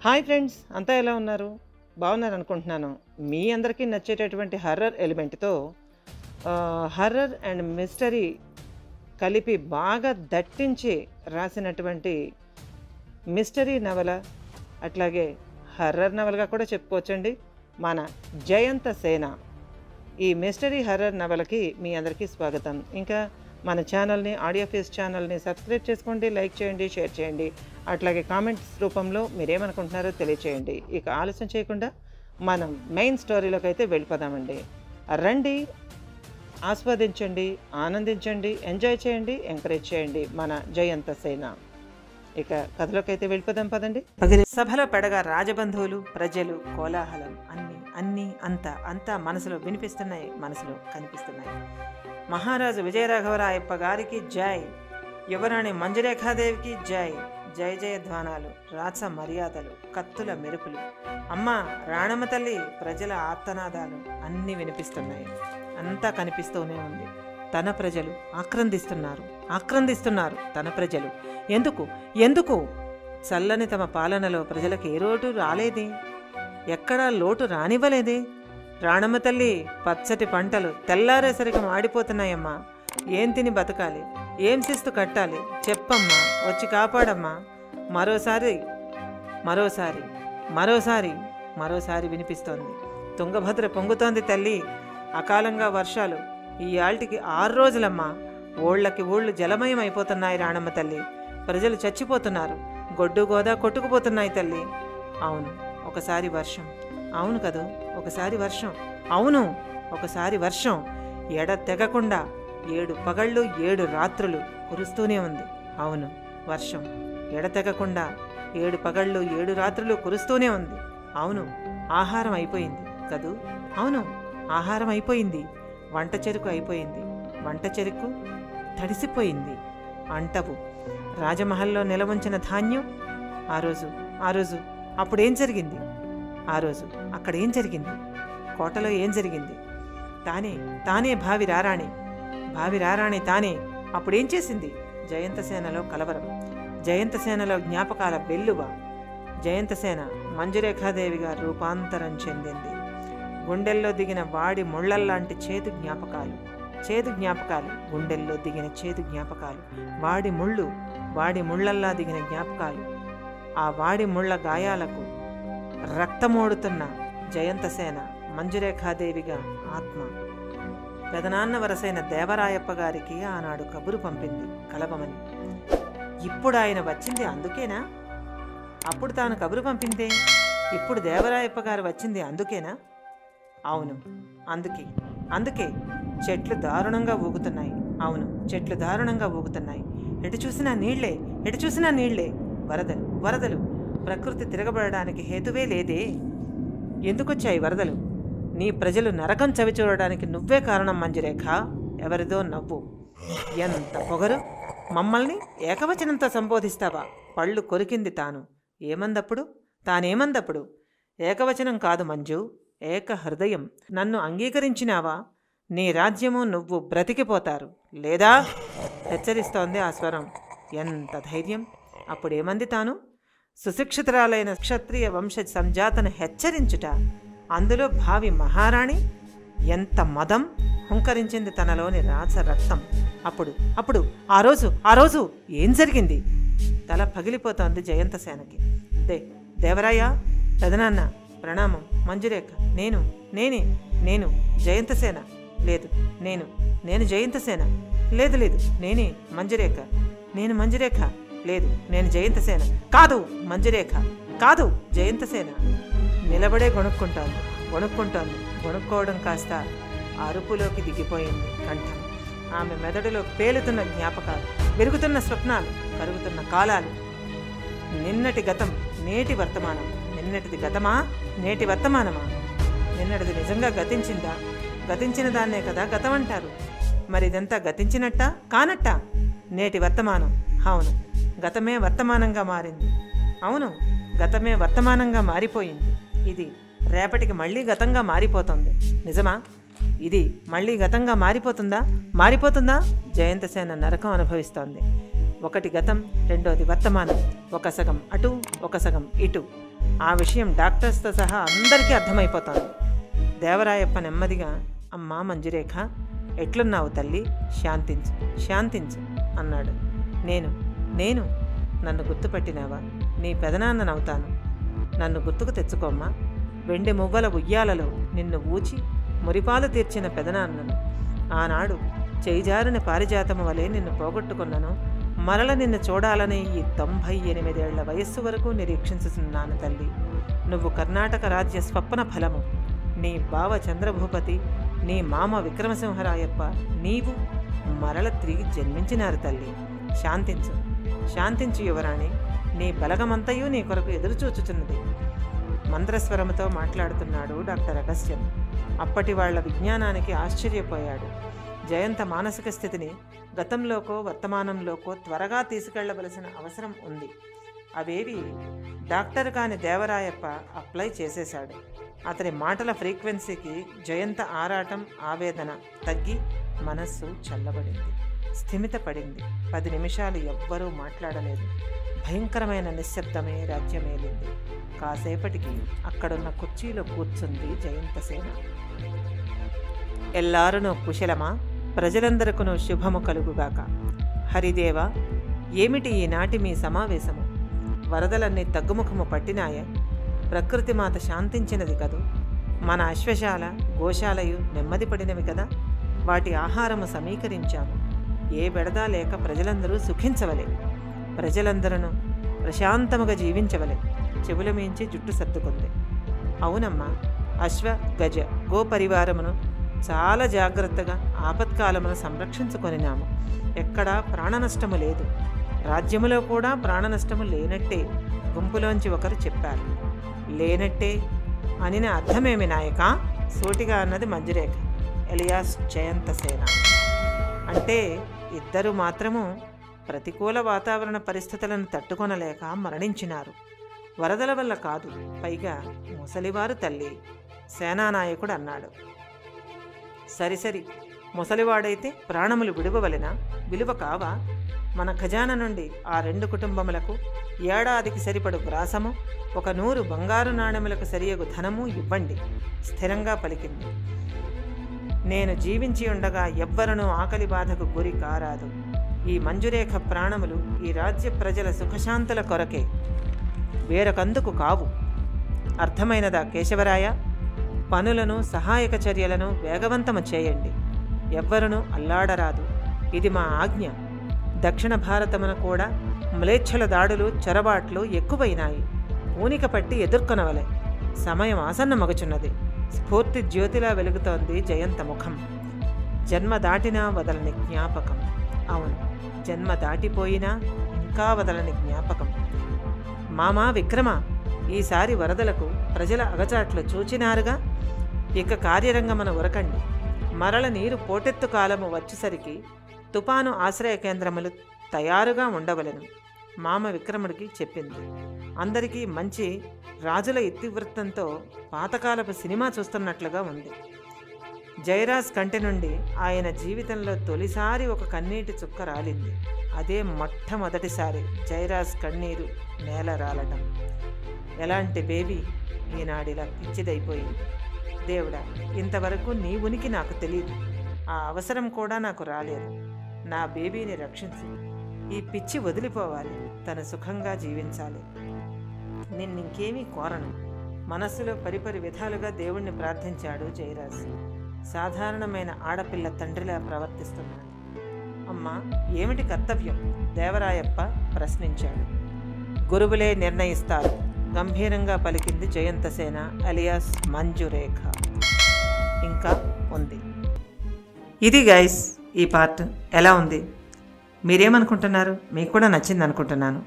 Hi friends, అంతా ఎలా ఉన్నారు? బాగున్నారు అనుకుంటున్నాను. మీ అందరికీ నచ్చేటటువంటి హర్రర్ ఎలిమెంట్తో హర్రర్ అండ్ మిస్టరీ కలిపి బాగా దట్టించి రాసినటువంటి మిస్టరీ నవల, అట్లాగే హర్రర్ నవలగా కూడా చెప్పుకోవచ్చండి, మన జయంత సేన. ఈ మిస్టరీ హర్రర్ నవలకి మీ అందరికీ స్వాగతం. ఇంకా మన ఛానల్ని, ఆడియో ఫేస్ ఛానల్ని సబ్స్క్రైబ్ చేసుకోండి, లైక్ చేయండి, షేర్ చేయండి. అట్లాగే కామెంట్స్ రూపంలో మీరేమనుకుంటున్నారో తెలియచేయండి. ఇక ఆలస్యం చేయకుండా మనం మెయిన్ స్టోరీలోకి అయితే వెళ్ళిపోదామండి. రండి, ఆస్వాదించండి, ఆనందించండి, ఎంజాయ్ చేయండి, ఎంకరేజ్ చేయండి మన జయంత సేన. ఇక కథలోకి అయితే వెళ్ళిపోదాం పదండి. సభలో పెడగా రాజబంధువులు, ప్రజలు, కోలాహలం అన్నీ అంతా మనసులో వినిపిస్తున్నాయి, మనసులో కనిపిస్తున్నాయి. మహారాజు విజయరాఘవరాయప్ప గారికి జై, యువరాణి మంజురేఖాదేవికి జై. జయ జయధ్వానాలు, రాచ మర్యాదలు, కత్తుల మెరుపులు, అమ్మ రాణమ్మ తల్లి, ప్రజల ఆర్తనాదాలు అన్నీ వినిపిస్తున్నాయి. అంతా కనిపిస్తూనే ఉంది. తన ప్రజలు ఆక్రందిస్తున్నారు తన ప్రజలు. ఎందుకు చల్లని తమ పాలనలో ప్రజలకు ఏ లోటు రాలేదే, ఎక్కడా లోటు రానివ్వలేదే. రాణమ్మ తల్లి, పచ్చటి పంటలు తెల్లారేసరికి మాడిపోతున్నాయమ్మా. ఏం తిని బతకాలి, ఏం శిస్తు కట్టాలి, చెప్పమ్మా, వచ్చి కాపాడమ్మా. మరోసారి వినిపిస్తోంది. తుంగభద్ర పొంగుతోంది తల్లి, అకాలంగా వర్షాలు. ఈ ఆల్టికి 6 రోజులమ్మా. ఊళ్ళకి ఊళ్ళు జలమయం అయిపోతున్నాయి రాణమ్మ తల్లి. ప్రజలు చచ్చిపోతున్నారు, గొడ్డు గోదా కొట్టుకుపోతున్నాయి తల్లి. అవును, ఒకసారి వర్షం. అవును కదూ, ఒకసారి వర్షం ఎడతెగకుండా 7 పగళ్ళు 7 రాత్రులు కురుస్తూనే ఉంది. అవును, వర్షం ఎడతెగకుండా 7 పగళ్ళు 7 రాత్రులు కురుస్తూనే ఉంది. అవును, ఆహారం అయిపోయింది కదూ. అవును, ఆహారం అయిపోయింది. వంట చెరుకు తడిసిపోయింది. అంటవు రాజమహల్లో నిలవంచిన ధాన్యం. ఆ రోజు అప్పుడేం జరిగింది? ఆ రోజు అక్కడేం జరిగింది? కోటలో ఏం జరిగింది? తానే భావిరారాణి తానే అప్పుడేం చేసింది? జయంతసేనలో కలవరం, జయంతసేనలో జ్ఞాపకాల వెల్లువ. జయంతసేన మంజురేఖాదేవిగా రూపాంతరం చెందింది. గుండెల్లో దిగిన వాడి ముళ్ళల్లాంటి చేదు జ్ఞాపకాలు, గుండెల్లో దిగిన చేదు జ్ఞాపకాలు, వాడి ముళ్ళల్లా దిగిన జ్ఞాపకాలు. ఆ వాడి ముళ్ళ గాయాలకు రక్తమోడుతున్న జయంతసేన మంజురేఖాదేవిగా ఆత్మ. పెదనాన్న వరసైన దేవరాయప్ప గారికి ఆనాడు కబురు పంపింది కలవమని. ఇప్పుడు ఆయన వచ్చింది అందుకేనా? అప్పుడు తాను కబురు పంపిందే, ఇప్పుడు దేవరాయప్ప గారు వచ్చింది అందుకేనా? అవును, అందుకే చెట్లు దారుణంగా ఊగుతున్నాయి. అవును, చెట్లు దారుణంగా ఊగుతున్నాయి. ఎటు చూసినా నీళ్లే. వరదలు. ప్రకృతి తిరగబడడానికి హేతువే లేదే. ఎందుకొచ్చాయి వరదలు? నీ ప్రజలు నరకం చవి చూడడానికి నువ్వే కారణం మంజురేఖ. ఎవరిదో నవ్వు. ఎంత పొగరు! మమ్మల్ని ఏకవచనంతో సంబోధిస్తావా? పళ్ళు కొరికింది తాను. తానేమందప్పుడు? ఏకవచనం కాదు మంజు, ఏక హృదయం. నన్ను అంగీకరించినావా? నీ రాజ్యము నువ్వు బ్రతికిపోతారు, లేదా? హెచ్చరిస్తోంది ఆ స్వరం. ఎంత ధైర్యం! అప్పుడేమంది తాను? సుశిక్షితురాలైన క్షత్రియ వంశ సంజాతను హెచ్చరించుట, అందులో భావి మహారాణి. ఎంత మదం! హుంకరించింది తనలోని రాచ రక్తం. అప్పుడు ఆ రోజు ఏం జరిగింది? తల పగిలిపోతోంది జయంతసేనకి. దేవరాయ, పెదనాన్న ప్రణామం. మంజురేఖ, నేను జయంతసేన. లేదు, నేను జయంతసేన. లేదు, నేనే మంజురేఖ. నేను మంజురేఖ. లేదు, నేను జయంతసేన. కాదు మంజురేఖ, కాదు జయంతసేన. నిలబడే గొణుక్కోవడం కాస్త అరుపులోకి దిగిపోయింది కంఠం. ఆమె మెదడులో పేలుతున్న జ్ఞాపకాలు, పెరుగుతున్న స్వప్నాలు, కరుగుతున్న కాలాలు. నిన్నటి గతం, నేటి వర్తమానం. నిన్నటిది గతమా, నేటి వర్తమానమా? నిన్నటిది నిజంగా గతించిందా? గతించిన దాన్నే కదా గతం అంటారు. మరి ఇదంతా గతించినట్టా కానట్టా? నేటి వర్తమానం. అవును, గతమే వర్తమానంగా మారింది. అవును, గతమే వర్తమానంగా మారిపోయింది. ఇది రేపటికి మళ్ళీ గతంగా మారిపోతుంది. నిజమా? ఇది మళ్ళీ గతంగా మారిపోతుందా? జయంతసేన నరకం అనుభవిస్తోంది. ఒకటి గతం, రెండోది వర్తమానం. ఒక సగం అటు, ఒక సగం ఇటు. ఆ విషయం డాక్టర్స్తో సహా అందరికీ అర్థమైపోతుంది. దేవరాయప్ప నెమ్మదిగా, అమ్మా మంజురేఖ, ఎట్లున్నావు తల్లి, శాంతించు శాంతించు అన్నాడు. నేను నన్ను గుర్తుపట్టినావా? నీ పెదనాన్ననవుతాను, నన్ను గుర్తుకు తెచ్చుకోమ్మా. వెండి మువ్వల ఉయ్యాలలో నిన్ను ఊచి మురిపాలు తీర్చిన పెదనాన్నను. ఆనాడు చేయిజారిన పారిజాతము వలె నిన్ను పోగొట్టుకున్నాను. మరల నిన్ను చూడాలని ఈ 98 ఏళ్ల వయస్సు వరకు నిరీక్షించుతున్నాను తల్లి. నువ్వు కర్ణాటక రాజ్య స్వప్న ఫలము. నీ బావ చంద్రభూపతి, నీ మామ విక్రమసింహరాయప్ప, నీవు మరల తిరిగి జన్మించినారు తల్లి. శాంతించు శాంతించు యువరాణి, నీ బలగమంతయు నీ కొరకు ఎదురుచూచుచున్నది. మంత్రస్వరముతో మాట్లాడుతున్నాడు డాక్టర్ అగస్త్యం. అప్పటి వాళ్ల విజ్ఞానానికి ఆశ్చర్యపోయాడు. జయంత మానసిక స్థితిని గతంలోకో వర్తమానంలోకో త్వరగా తీసుకెళ్లవలసిన అవసరం ఉంది. అవేవి డాక్టర్ కాని దేవరాయప్ప అప్లై చేసేశాడు. అతని మాటల ఫ్రీక్వెన్సీకి జయంత ఆరాటం, ఆవేదన తగ్గి మనస్సు చల్లబడింది, స్థిమితపడింది. 10 నిమిషాలు ఎవ్వరూ మాట్లాడలేదు. భయంకరమైన నిశ్శబ్దమే రాజ్యమేలింది. కాసేపటికి అక్కడున్న కుర్చీలో కూర్చుంది జయంతసేన. ఎల్లారునూ కుశలమా? ప్రజలందరకును శుభము కలుగుగాక. హరిదేవ, ఏమిటి ఈనాటి మీ సమావేశము? వరదలన్నీ తగ్గుముఖము పట్టినాయ? ప్రకృతి మాత శాంతించినది కదూ? మన అశ్వశాల గోశాలయు నెమ్మదిపడినవి కదా? వాటి ఆహారము సమీకరించాము. ఏ బెడదా లేక ప్రజలందరూ సుఖించవలే. ప్రజలందరూ ప్రశాంతముగా జీవించవలే. చెవుల మించి జుట్టు సర్దుకుంది. అవునమ్మా, అశ్వ గజ గో పరివారమును చాలా జాగ్రత్తగా ఆపత్కాలమును సంరక్షించుకొనినాము. ఎక్కడా ప్రాణనష్టము లేదు. రాజ్యములో కూడా ప్రాణనష్టము లేనట్టే గుంపులోంచి ఒకరు చెప్పారు. లేనట్టే అనిన అర్థమేమి నాయక? సూటిగా అన్నది మంజురేఖ ఎలియాస్ జయంతసేన. అంటే ఇద్దరు మాత్రము ప్రతికూల వాతావరణ పరిస్థితులను తట్టుకొనలేక మరణించినారు. వరదల వల్ల కాదు, పైగా ముసలివారు తల్లి, సేనానాయకుడు అన్నాడు. సరిసరి, ముసలివాడైతే ప్రాణములు విడువవలెనా? విలువ కావా? మన ఖజానా నుండి ఆ 2 కుటుంబములకు ఏడాదికి సరిపడు గ్రాసము, 100 బంగారు నాణెములకు సరియగు ధనము ఇవ్వండి, స్థిరంగా పలికింది. నేను జీవించి ఉండగా ఎవ్వరనూ ఆకలి బాధకు గురి కారాదు. ఈ మంజురేఖ ప్రాణములు ఈ రాజ్య ప్రజల సుఖశాంతుల కొరకే, వేరొకందుకు కావు. అర్థమైనదా కేశవరాయ? పనులను, సహాయక చర్యలను వేగవంతము చేయండి. ఎవ్వరనూ అల్లాడరాదు. ఇది మా ఆజ్ఞ. దక్షిణ భారతమున కూడా మ్లేచ్ఛల దాడులు, చొరబాట్లు ఎక్కువైనాయి. ఊనిక పట్టి ఎదుర్కొనవలే. సమయం ఆసన్నమగుచున్నది. స్ఫూర్తి జ్యోతిలా వెలుగుతోంది జయంత ముఖం. జన్మ దాటినా వదలని జ్ఞాపకం. అవును, జన్మ దాటిపోయినా ఇంకా వదలని జ్ఞాపకం. మామా విక్రమ, ఈసారి వరదలకు ప్రజల అగచాట్లు చూచినారుగా. ఇక కార్యరంగమున ఉరకండి. మరల నీరు పోటెత్తు కాలము వచ్చేసరికి తుపాను ఆశ్రయ కేంద్రములు తయారుగా ఉండవలెను. మామ విక్రముడికి చెప్పింది. అందరికీ మంచి రాజుల ఇతివృత్తంతో పాతకాలపు సినిమా చూస్తున్నట్లుగా ఉంది. జయరాజ్ కంటి నుండి ఆయన జీవితంలో తొలిసారి ఒక కన్నీటి చుక్క రాలింది. అదే మొట్టమొదటిసారి జయరాజ్ కన్నీరు నేల రాలటం. ఎలాంటి బేబీ ఈనాడిలా పిచ్చిదైపోయింది. దేవుడా, ఇంతవరకు నీ ఉనికి నాకు తెలియదు. ఆ అవసరం కూడా నాకు రాలేదు. నా బేబీని రక్షించు. ఈ పిచ్చి వదిలిపోవాలి. తను సుఖంగా జీవించాలి. నిన్నింకేమీ కోరను. మనస్సులో పరిపరి విధాలుగా దేవుణ్ణి ప్రార్థించాడు జయరాజ్. సాధారణమైన ఆడపిల్ల తండ్రిలా ప్రవర్తిస్తున్నాడు. అమ్మా, ఏమిటి కర్తవ్యం? దేవరాయప్ప ప్రశ్నించాడు. గురువులే నిర్ణయిస్తారు, గంభీరంగా పలికింది జయంతసేన అలియాస్ మంజురేఖ. ఇంకా ఉంది. ఇది గైస్ ఈ పార్ట్. ఎలా ఉంది? మీరేమనుకుంటున్నారు? మీకు కూడా నచ్చింది అనుకుంటున్నాను.